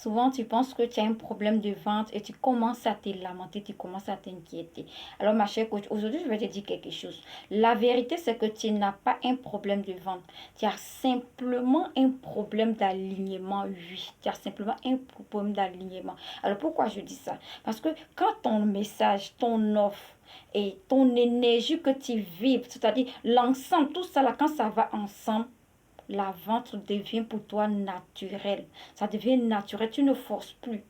Souvent, tu penses que tu as un problème de vente et tu commences à te lamenter, tu commences à t'inquiéter. Alors, ma chère coach, aujourd'hui, je vais te dire quelque chose. La vérité, c'est que tu n'as pas un problème de vente. Tu as simplement un problème d'alignement, oui. Tu as simplement un problème d'alignement. Alors, pourquoi je dis ça? Parce que quand ton message, ton offre et ton énergie que tu vibres, c'est-à-dire l'ensemble, tout ça là, quand ça va ensemble, la vente devient pour toi naturelle. Ça devient naturel. Tu ne forces plus.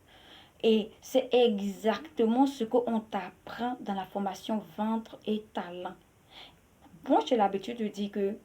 Et c'est exactement ce qu'on t'apprend dans la formation ventre et talent. Moi, j'ai l'habitude de dire que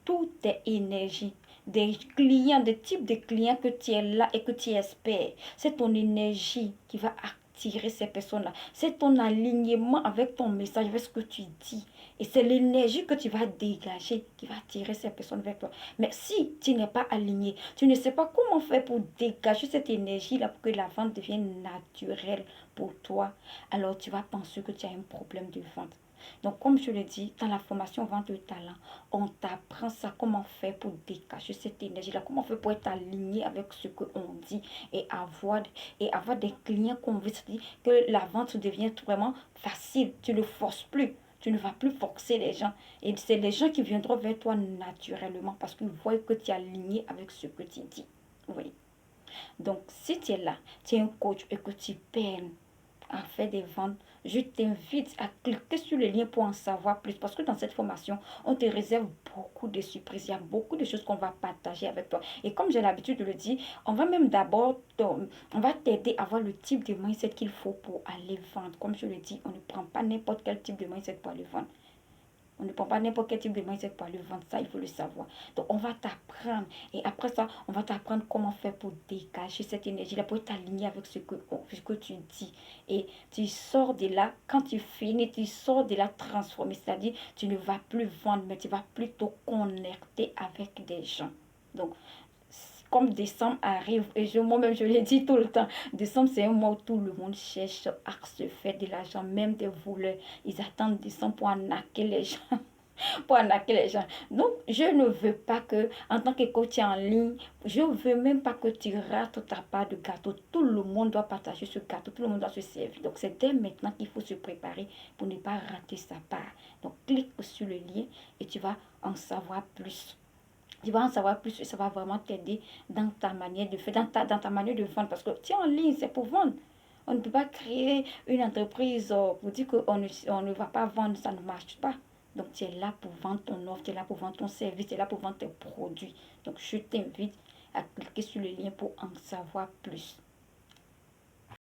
tout est énergie. Des clients, des types de clients que tu es là et que tu espères. C'est ton énergie qui va attirer ces personnes-là. C'est ton alignement avec ton message, avec ce que tu dis. Et c'est l'énergie que tu vas dégager qui va attirer ces personnes vers toi. Mais si tu n'es pas aligné, tu ne sais pas comment faire pour dégager cette énergie-là pour que la vente devienne naturelle pour toi, alors tu vas penser que tu as un problème de vente. Donc, comme je le dis, dans la formation vente de talent, on t'apprend ça, comment faire pour dégager cette énergie-là, comment faire pour être aligné avec ce qu'on dit et avoir des clients convaincus, que la vente devient vraiment facile. Tu ne forces plus. Tu ne vas plus forcer les gens. Et c'est les gens qui viendront vers toi naturellement parce qu'ils voient que tu es aligné avec ce que tu dis. Oui. Donc, si tu es là, tu es un coach et que tu peines à faire des ventes, je t'invite à cliquer sur le lien pour en savoir plus. Parce que dans cette formation, on te réserve beaucoup de surprises. Il y a beaucoup de choses qu'on va partager avec toi. Et comme j'ai l'habitude de le dire, on va même d'abord, on va t'aider à voir le type de mindset qu'il faut pour aller vendre. Comme je le dis, on ne prend pas n'importe quel type de mindset pour aller vendre. On ne prend pas n'importe quel type de mindset pour aller vendre. Ça, il faut le savoir. Donc, on va t'apprendre. Et après ça, on va t'apprendre comment faire pour dégager cette énergie-là, pour t'aligner avec ce que tu dis. Et tu sors de là, quand tu finis, tu sors de là transformé. C'est-à-dire, tu ne vas plus vendre, mais tu vas plutôt connecter avec des gens. Donc, comme décembre arrive, et moi-même je l'ai dit tout le temps, décembre c'est un mois où tout le monde cherche à se faire de l'argent, même des voleurs. Ils attendent décembre pour arnaquer les gens. Pour arnaquer les gens. Donc, je ne veux pas que, en tant que coach en ligne, je ne veux même pas que tu rates ta part de gâteau. Tout le monde doit partager ce gâteau, tout le monde doit se servir. Donc, c'est dès maintenant qu'il faut se préparer pour ne pas rater sa part. Donc, clique sur le lien et tu vas en savoir plus. Tu vas en savoir plus et ça va vraiment t'aider dans ta manière de faire, dans ta manière de vendre. Parce que tu es en ligne, c'est pour vendre. On ne peut pas créer une entreprise pour dire on ne va pas vendre, ça ne marche pas. Donc, tu es là pour vendre ton offre, tu es là pour vendre ton service, tu es là pour vendre tes produits. Donc, je t'invite à cliquer sur le lien pour en savoir plus.